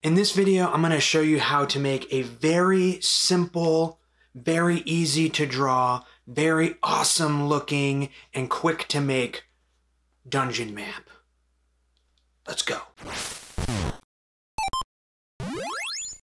In this video, I'm going to show you how to make a very simple, very easy to draw, very awesome looking, and quick to make dungeon map. Let's go.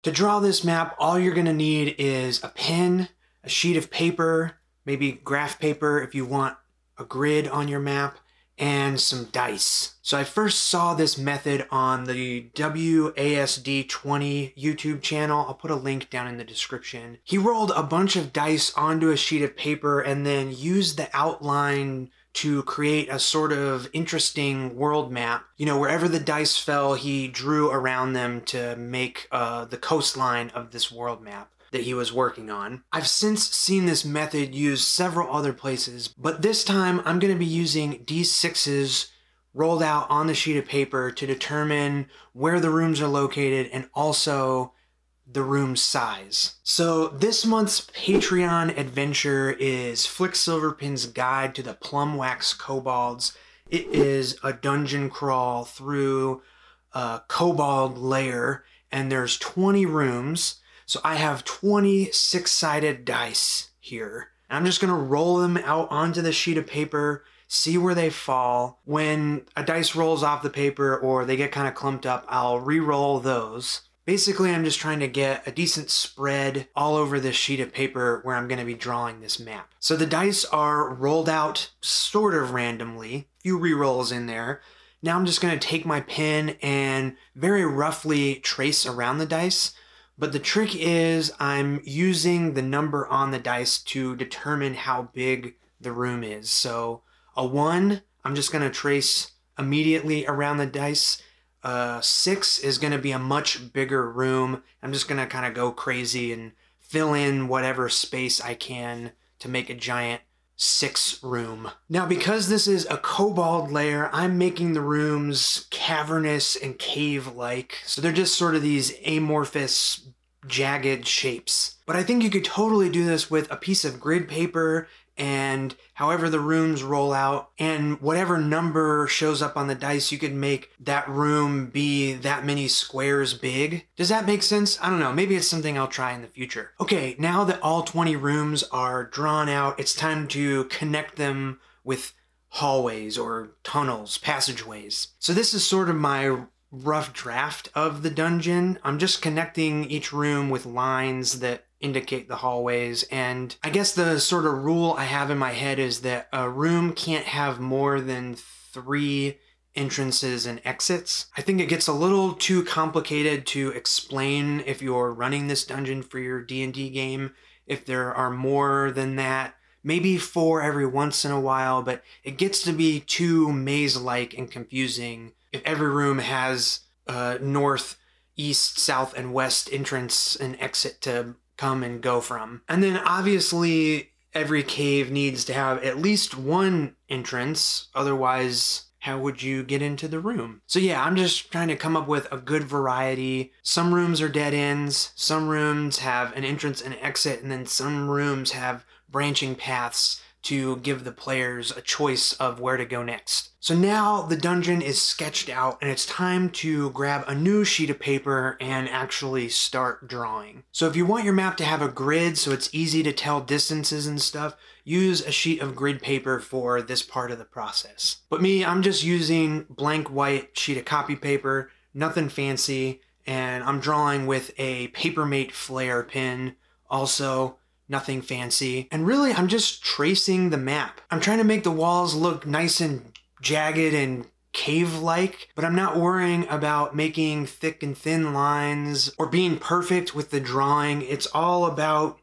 To draw this map, all you're going to need is a pen, a sheet of paper, maybe graph paper if you want a grid on your map, and some dice. So I first saw this method on the WASD20 YouTube channel. I'll put a link down in the description. He rolled a bunch of dice onto a sheet of paper and then used the outline to create a sort of interesting world map. You know, wherever the dice fell, he drew around them to make the coastline of this world map that he was working on. I've since seen this method used several other places, but this time I'm going to be using D6s rolled out on the sheet of paper to determine where the rooms are located and also the room size. So this month's Patreon adventure is Flick Silverpin's Guide to the Plum Wax Kobolds. It is a dungeon crawl through a kobold lair, and there's 20 rooms. So I have 20 six-sided dice here. I'm just gonna roll them out onto the sheet of paper, see where they fall. When a dice rolls off the paper or they get kind of clumped up, I'll re-roll those. Basically, I'm just trying to get a decent spread all over this sheet of paper where I'm gonna be drawing this map. So the dice are rolled out sort of randomly, a few re-rolls in there. Now I'm just gonna take my pen and very roughly trace around the dice. But the trick is I'm using the number on the dice to determine how big the room is. So a 1, I'm just going to trace immediately around the dice. 6 is going to be a much bigger room. I'm just going to kind of go crazy and fill in whatever space I can to make a giant 6 room. Now, because this is a kobold lair, I'm making the rooms cavernous and cave-like. So they're just sort of these amorphous, jagged shapes. But I think you could totally do this with a piece of grid paper and however the rooms roll out, and whatever number shows up on the dice, you could make that room be that many squares big. Does that make sense? I don't know, maybe it's something I'll try in the future. Okay, now that all 20 rooms are drawn out, it's time to connect them with hallways or tunnels, passageways. So this is sort of my rough draft of the dungeon. I'm just connecting each room with lines that indicate the hallways, and I guess the sort of rule I have in my head is that a room can't have more than 3 entrances and exits. I think it gets a little too complicated to explain if you're running this dungeon for your D&D game, if there are more than that. Maybe 4 every once in a while, but it gets to be too maze-like and confusing if every room has north, east, south, and west entrance and exit to come and go from. And then obviously every cave needs to have at least 1 entrance, otherwise how would you get into the room? So yeah, I'm just trying to come up with a good variety. Some rooms are dead ends, some rooms have an entrance and exit, and then some rooms have branching paths to give the players a choice of where to go next. So now the dungeon is sketched out and it's time to grab a new sheet of paper and actually start drawing. So if you want your map to have a grid so it's easy to tell distances and stuff, use a sheet of grid paper for this part of the process. But me, I'm just using blank white sheet of copy paper, nothing fancy, and I'm drawing with a Papermate flare pen, also nothing fancy. And really, I'm just tracing the map. I'm trying to make the walls look nice and jagged and cave-like, but I'm not worrying about making thick and thin lines or being perfect with the drawing. It's all about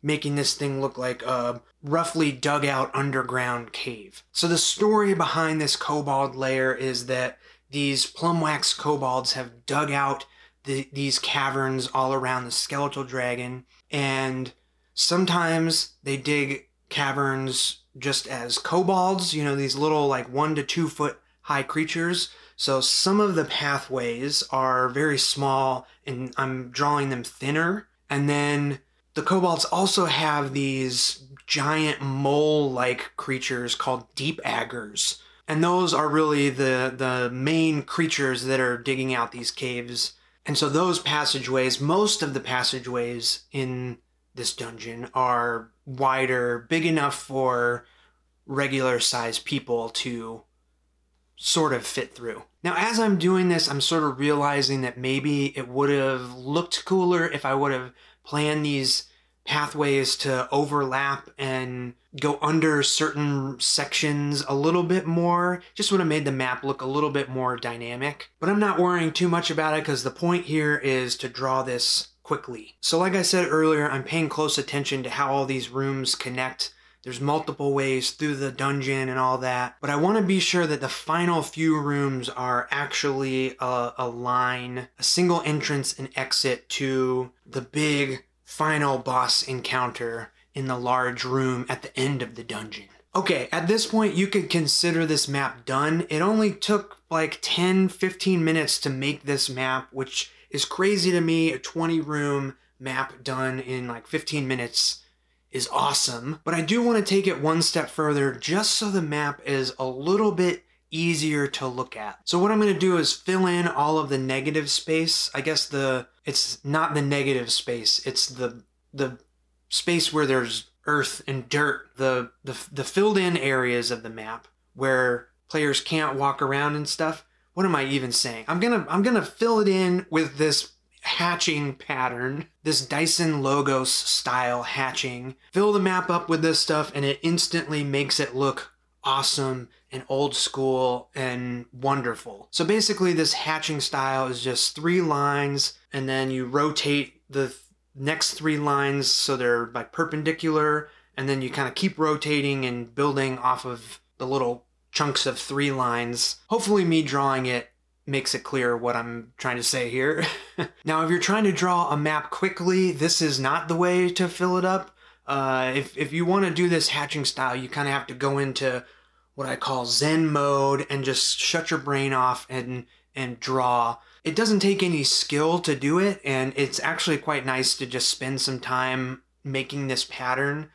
making this thing look like a roughly dug out underground cave. So the story behind this kobold lair is that these plum wax kobolds have dug out these caverns all around the skeletal dragon, and sometimes they dig caverns just as kobolds, you know, these little like 1 to 2 foot high creatures. So some of the pathways are very small and I'm drawing them thinner. And then the kobolds also have these giant mole-like creatures called deep aggers. And those are really the main creatures that are digging out these caves. And so those passageways, most of the passageways in this dungeon are wider, big enough for regular sized people to sort of fit through. Now, as I'm doing this, I'm sort of realizing that maybe it would have looked cooler if I would have planned these pathways to overlap and go under certain sections a little bit more. Just would have made the map look a little bit more dynamic. But I'm not worrying too much about it because the point here is to draw this quickly. So like I said earlier, I'm paying close attention to how all these rooms connect. There's multiple ways through the dungeon and all that, but I want to be sure that the final few rooms are actually a line, a single entrance and exit to the big final boss encounter in the large room at the end of the dungeon. Okay, at this point you could consider this map done. It only took like 10-15 minutes to make this map, which is crazy to me. A 20 room map done in like 15 minutes is awesome, but I do want to take it one step further just so the map is a little bit easier to look at. So what I'm going to do is fill in all of the negative space. I guess it's not the negative space, it's the space where there's earth and dirt, the filled in areas of the map where players can't walk around and stuff. What am I even saying? I'm gonna fill it in with this hatching pattern, this Dyson Logos style hatching. Fill the map up with this stuff and it instantly makes it look awesome and old school and wonderful. So basically this hatching style is just 3 lines and then you rotate the next 3 lines so they're like perpendicular, and then you kind of keep rotating and building off of the little chunks of 3 lines. Hopefully me drawing it makes it clear what I'm trying to say here. Now, if you're trying to draw a map quickly, this is not the way to fill it up. If you want to do this hatching style, you kind of have to go into what I call Zen mode and just shut your brain off and draw. It doesn't take any skill to do it, and it's actually quite nice to just spend some time making this pattern,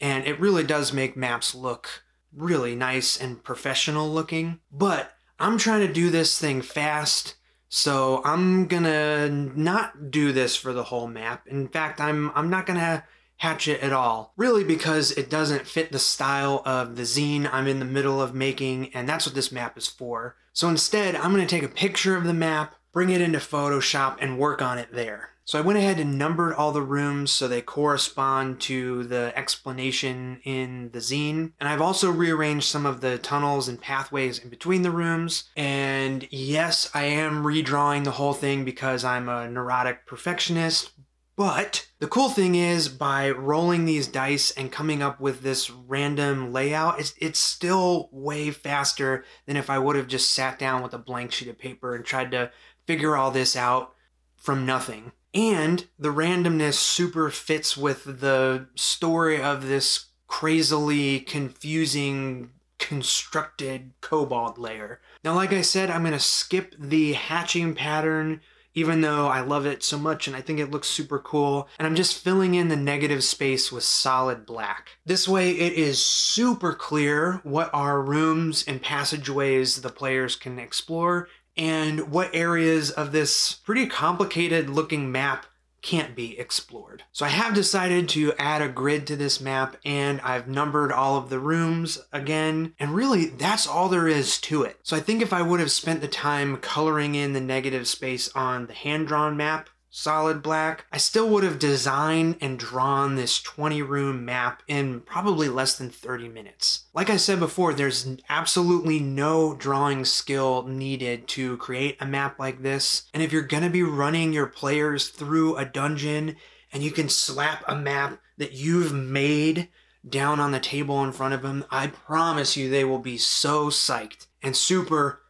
and it really does make maps look really nice and professional looking. But I'm trying to do this thing fast, so I'm gonna not do this for the whole map. In fact, I'm not gonna hatch it at all, really, because it doesn't fit the style of the zine I'm in the middle of making, and that's what this map is for. So instead, I'm gonna take a picture of the map, bring it into Photoshop, and work on it there. So I went ahead and numbered all the rooms so they correspond to the explanation in the zine. And I've also rearranged some of the tunnels and pathways in between the rooms. And yes, I am redrawing the whole thing because I'm a neurotic perfectionist. But the cool thing is, by rolling these dice and coming up with this random layout, it's still way faster than if I would have just sat down with a blank sheet of paper and tried to figure all this out from nothing. And the randomness super fits with the story of this crazily confusing constructed kobold layer. Now, like I said, I'm going to skip the hatching pattern, even though I love it so much and I think it looks super cool. And I'm just filling in the negative space with solid black. This way it is super clear what are rooms and passageways the players can explore, and what areas of this pretty complicated looking map can't be explored. So I have decided to add a grid to this map, and I've numbered all of the rooms again, and really that's all there is to it. So I think if I would have spent the time coloring in the negative space on the hand-drawn map, solid black, I still would have designed and drawn this 20-room map in probably less than 30 minutes. Like I said before, there's absolutely no drawing skill needed to create a map like this. And if you're gonna be running your players through a dungeon and you can slap a map that you've made down on the table in front of them, I promise you they will be so psyched and super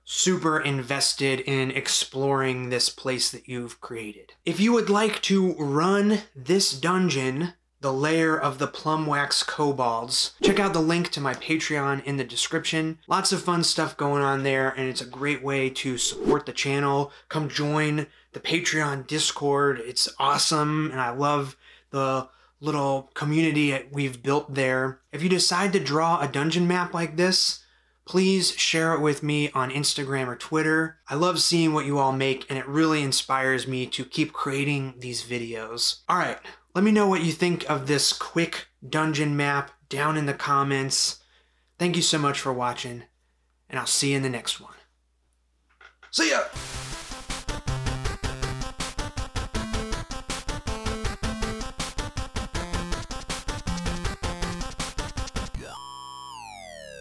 invested in exploring this place that you've created. If you would like to run this dungeon, the lair of the Plumwax Kobolds, check out the link to my Patreon in the description. Lots of fun stuff going on there, and it's a great way to support the channel. Come join the Patreon Discord. It's awesome, and I love the little community we've built there. If you decide to draw a dungeon map like this, please share it with me on Instagram or Twitter. I love seeing what you all make, and it really inspires me to keep creating these videos. All right, let me know what you think of this quick dungeon map down in the comments. Thank you so much for watching, and I'll see you in the next one. See ya!